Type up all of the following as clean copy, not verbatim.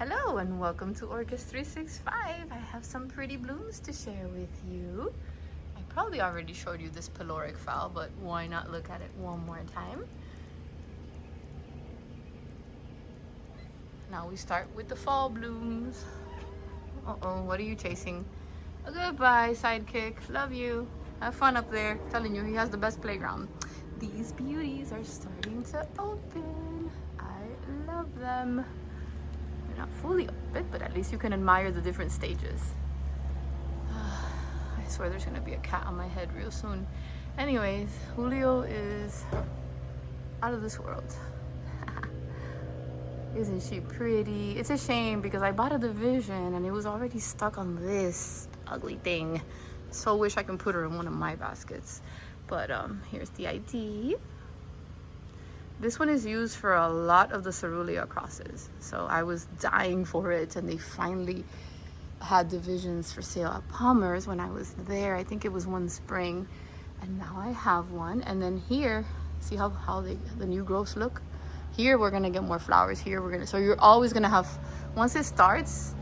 Hello and welcome to Orchis 365. I have some pretty blooms to share with you. I probably already showed you this pyloric fowl, but why not look at it one more time? Now we start with the fall blooms. Uh-oh, what are you chasing? Goodbye, sidekick. Love you. Have fun up there. Telling you, he has the best playground. These beauties are starting to open. I love them. They're not fully open, but at least you can admire the different stages. I swear there's gonna be a cat on my head real soon. Anyways, Julio is out of this world. Isn't she pretty? It's a shame because I bought a division and it was already stuck on this ugly thing. So wish I can put her in one of my baskets. But here's the ID. This one is used for a lot of the Ceruia crosses. So I was dying for it and they finally had divisions for sale at Palmer's when I was there. I think it was one spring. And now I have one. And then here, see how the new growths look? Here we're gonna get more flowers. Here we're gonna, so you're always gonna have, once it starts,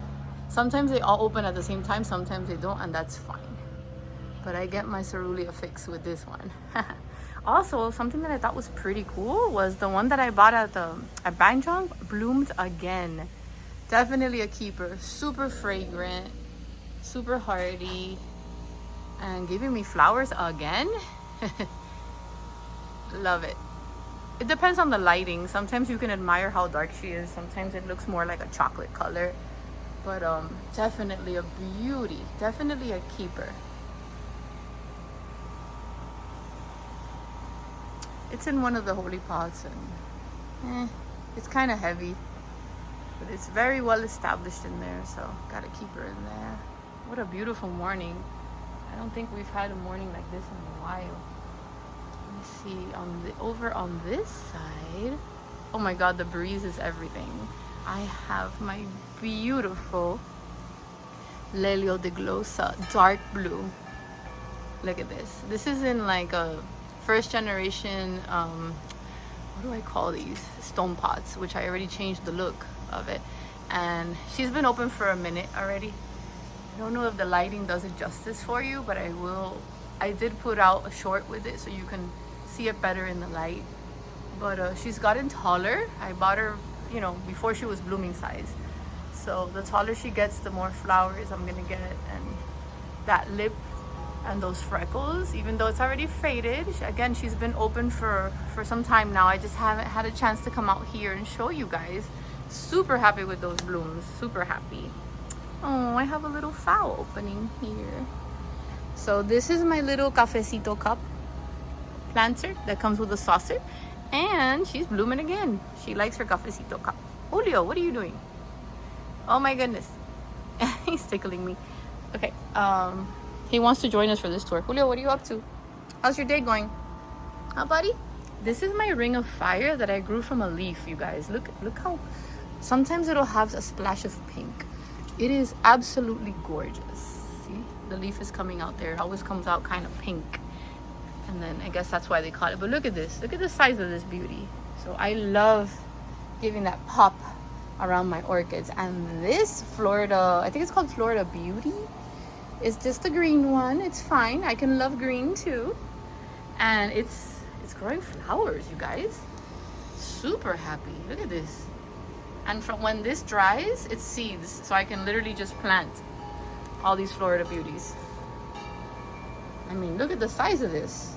sometimes they all open at the same time, sometimes they don't, and that's fine. But I get my Ceruia fix with this one. Also, something that I thought was pretty cool was the one that I bought at Banjong bloomed again. Definitely a keeper. Super fragrant, super hardy, and giving me flowers again. Love it. It depends on the lighting. Sometimes you can admire how dark she is. Sometimes it looks more like a chocolate color. But definitely a beauty. Definitely a keeper. It's in one of the holy pots and it's kind of heavy, but it's very well established in there, so gotta keep her in there. What a beautiful morning. I don't think we've had a morning like this in a while. Let me see, over on this side, oh my god, the breeze is everything. I have my beautiful laelia de glossa dark blue. Look at this. This is in like a first generation, what do I call these? Stone pots, which I already changed the look of it. And she's been open for a minute already. I don't know if the lighting does it justice for you, but I did put out a short with it so you can see it better in the light. But she's gotten taller. I bought her, you know, before she was blooming size. So the taller she gets, the more flowers I'm gonna get. And that lip and those freckles, even though it's already faded, again, she's been open for some time now. I just haven't had a chance to come out here and show you guys. Super happy with those blooms, super happy. Oh, I have a little fowl opening here. So this is my little cafecito cup planter that comes with a saucer, and she's blooming again. She likes her cafecito cup. Julio, what are you doing? Oh my goodness. He's tickling me. Okay, he wants to join us for this tour. Julio, what are you up to? How's your day going? Huh, buddy? This is my ring of fire that I grew from a leaf, you guys. Look how sometimes it'll have a splash of pink. It is absolutely gorgeous. See, the leaf is coming out there. It always comes out kind of pink. And then I guess that's why they call it. But look at this. Look at the size of this beauty. So I love giving that pop around my orchids. And this Florida, I think it's called Florida Beauty. It's just a green one. It's fine. I can love green too. And it's growing flowers, you guys. Super happy. Look at this. And from when this dries, it seeds. So I can literally just plant all these Florida beauties. I mean, look at the size of this.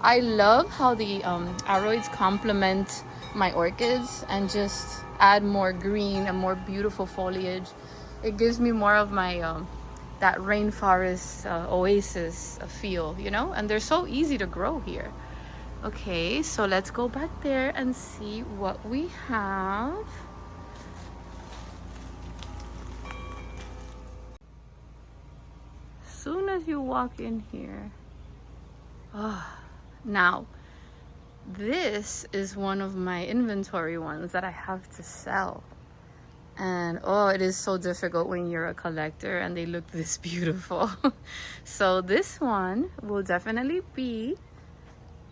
I love how the Aroids complement my orchids and just add more green and more beautiful foliage. It gives me more of my that rainforest oasis feel, you know, and they're so easy to grow here. Okay, so let's go back there and see what we have. Soon as you walk in here, now this is one of my inventory ones that I have to sell. And oh, it is so difficult when you're a collector and they look this beautiful. So this one will definitely be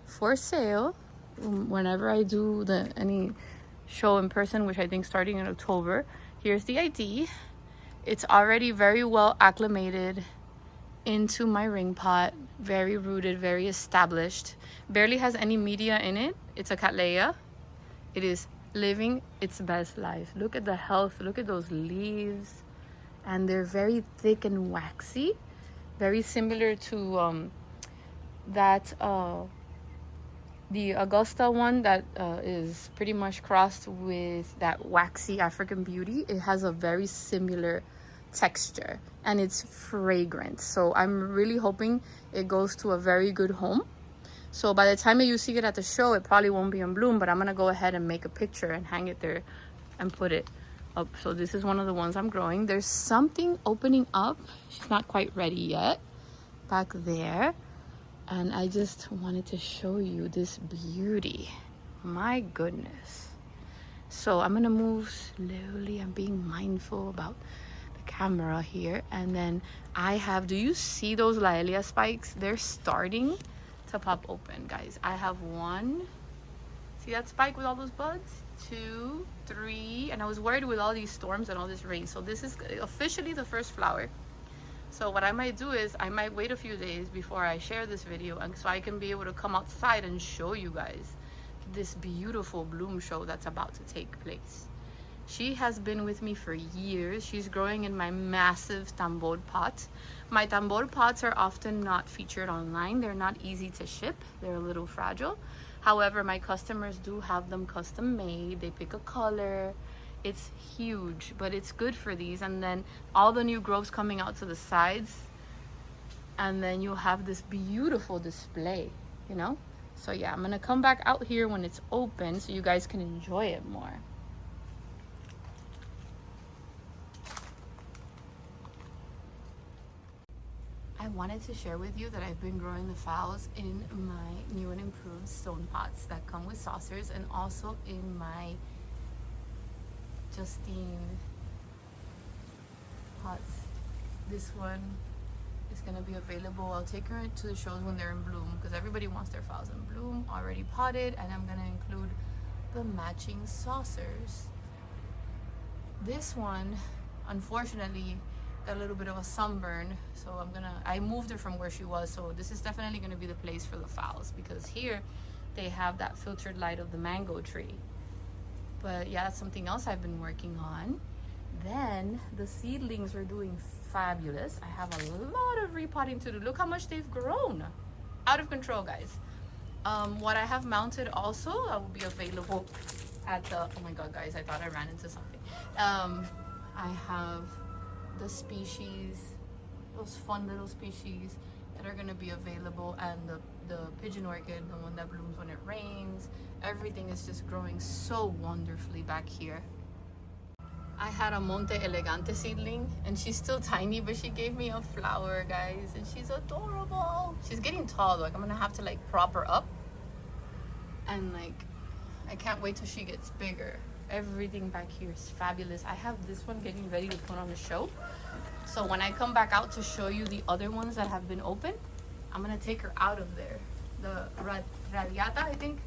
for sale whenever I do any show in person, which I think starting in October. Here's the ID. It's already very well acclimated into my ring pot. Very rooted, very established. Barely has any media in it. It's a cattleya. It is living its best life. Look at the health. Look at those leaves. And they're very thick and waxy. Very similar to the Augusta one that is pretty much crossed with that waxy African Beauty. It has a very similar texture and it's fragrant. So I'm really hoping it goes to a very good home. So by the time that you see it at the show, it probably won't be in bloom, but I'm gonna go ahead and make a picture and hang it there and put it up. So this is one of the ones I'm growing. There's something opening up. She's not quite ready yet back there. And I just wanted to show you this beauty. My goodness. So I'm gonna move slowly. I'm being mindful about the camera here. And then I have, do you see those laelia spikes? They're starting to pop open, guys. I have one. See that spike with all those buds? 2, 3. And I was worried with all these storms and all this rain. So this is officially the first flower. So what I might do is I might wait a few days before I share this video, and so I can be able to come outside and show you guys this beautiful bloom show that's about to take place. She has been with me for years. She's growing in my massive tambor pot. My tambor pots are often not featured online. They're not easy to ship. They're a little fragile. However, my customers do have them custom made. They pick a color. It's huge, but it's good for these. And then all the new growths coming out to the sides, and then you'll have this beautiful display, you know. So yeah, I'm gonna come back out here when it's open so you guys can enjoy it more. I wanted to share with you that I've been growing the phals in my new and improved stone pots that come with saucers, and also in my Justine pots. This one is going to be available. I'll take her to the shows when they're in bloom, because everybody wants their phals in bloom, already potted, and I'm going to include the matching saucers. This one, unfortunately, got a little bit of a sunburn, so I moved her from where she was, so this is definitely going to be the place for the phals, because here they have that filtered light of the mango tree. But yeah, that's something else I've been working on. Then the seedlings are doing fabulous. I have a lot of repotting to do. Look how much they've grown. Out of control, guys. What I have mounted also, I will be available at the, oh my god guys, I thought I ran into something. I have the species, those fun little species that are going to be available, and the pigeon orchid, the one that blooms when it rains. Everything is just growing so wonderfully back here. I had a Monte Elegante seedling, and she's still tiny, but she gave me a flower, guys, and she's adorable. She's getting tall, like I'm gonna have to like prop her up, and like I can't wait till she gets bigger. Everything back here is fabulous. I have this one getting ready to put on the show, so when I come back out to show you the other ones that have been open, I'm gonna take her out of there. The Radiata, I think,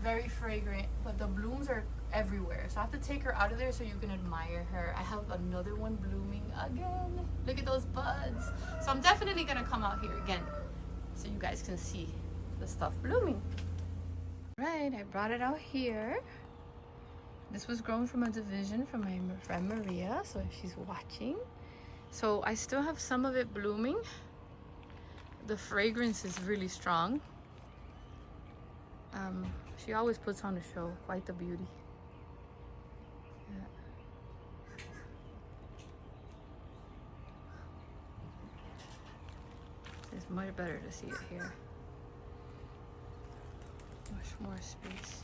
very fragrant, but the blooms are everywhere, so I have to take her out of there so you can admire her. I have another one blooming again. Look at those buds. So I'm definitely gonna come out here again so you guys can see the stuff blooming. Right, I brought it out here. This was grown from a division from my friend Maria, so if she's watching. So I still have some of it blooming. The fragrance is really strong. She always puts on a show, quite the beauty. Yeah. It's much better to see it here. Much more space.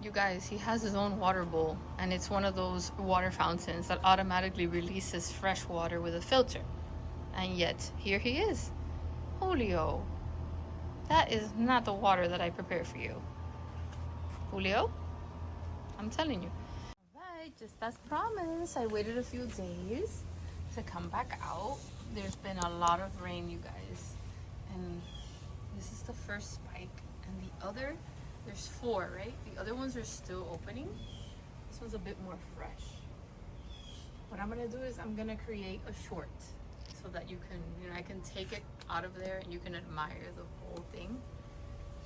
You guys, he has his own water bowl, and it's one of those water fountains that automatically releases fresh water with a filter. And yet, here he is. Julio. That is not the water that I prepared for you. Julio? I'm telling you. Alright, just as promised, I waited a few days to come back out. There's been a lot of rain, you guys. And this is the first spike. And the other, there's 4, right? The other ones are still opening. This one's a bit more fresh. What I'm gonna do is I'm gonna create a short so that you can, I can take it out of there and you can admire the whole thing.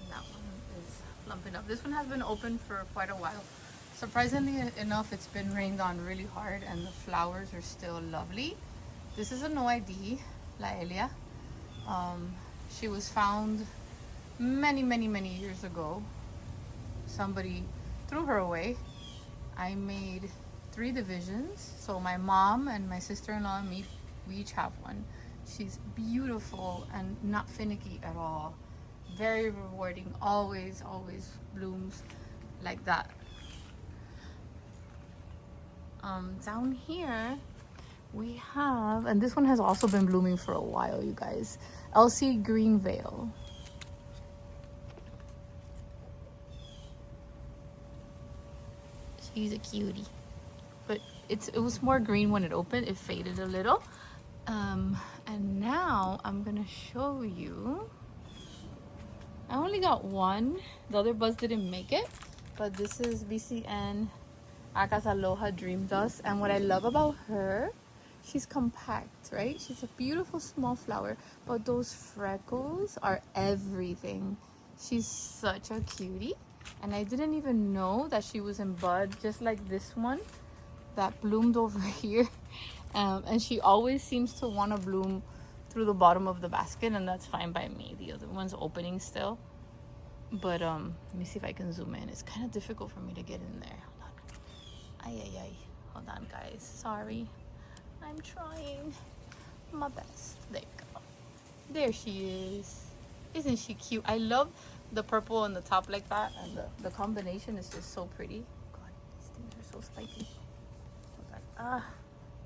And that one is lumping up. This one has been open for quite a while. Surprisingly enough, it's been rained on really hard and the flowers are still lovely. This is a no ID, laelia. She was found many years ago. Somebody threw her away. I made 3 divisions. So my mom and my sister-in-law and me, we each have one. She's beautiful and not finicky at all. Very rewarding. Always blooms like that. Down here we have, and this one has also been blooming for a while, you guys. Elsie Green Veil. She's a cutie, but it was more green when it opened. It faded a little. And now I'm gonna show you. I only got one. The other buds didn't make it, but this is BCN Acas Aloha Dream Dust. And what I love about her, she's compact, right? She's a beautiful small flower, but those freckles are everything. She's such a cutie. And I didn't even know that she was in bud, just like this one that bloomed over here. And she always seems to want to bloom through the bottom of the basket, and that's fine by me. The other one's opening still. But let me see if I can zoom in. It's kind of difficult for me to get in there. Hold on. Ay. Hold on, guys. Sorry. I'm trying my best. There you go. There she is. Isn't she cute? I love the purple on the top like that, and the combination is just so pretty. God, these things are so spiky. Hold on.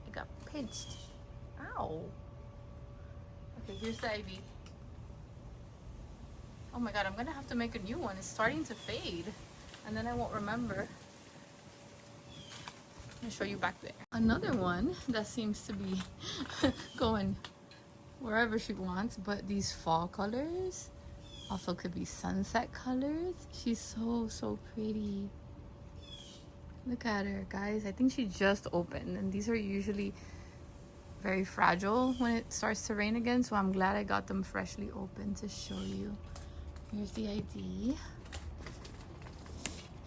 I got pinched. Ow. Okay, here's the ivy. Oh my god, I'm gonna have to make a new one. It's starting to fade, and then I won't remember. I'm gonna show you back there. Another one that seems to be going wherever she wants, but these fall colors also could be sunset colors. She's so pretty. Look at her, guys. I think she just opened, and these are usually very fragile when it starts to rain again, so I'm glad I got them freshly open to show you. Here's the ID.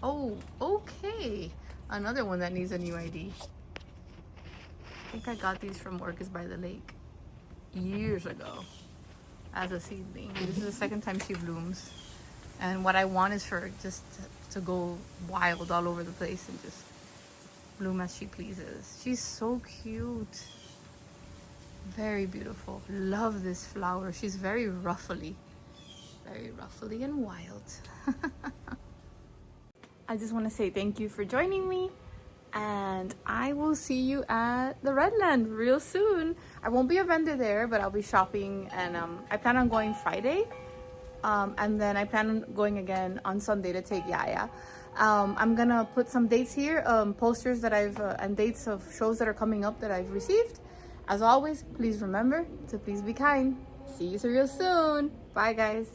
Oh, okay. Another one that needs a new ID. I think I got these from Orchids by the Lake years ago as a seedling. This is the second time she blooms. And what I want is for her just to go wild all over the place and just bloom as she pleases. She's so cute. Very beautiful. Love this flower. She's very ruffly and wild. I just want to say thank you for joining me, and I will see you at the Redland real soon. I won't be a vendor there, but I'll be shopping, and I plan on going Friday, and then I plan on going again on Sunday to take Yaya. I'm gonna put some dates here, posters that I've and dates of shows that are coming up that I've received. As always, please remember to please be kind. See you real soon. Bye, guys.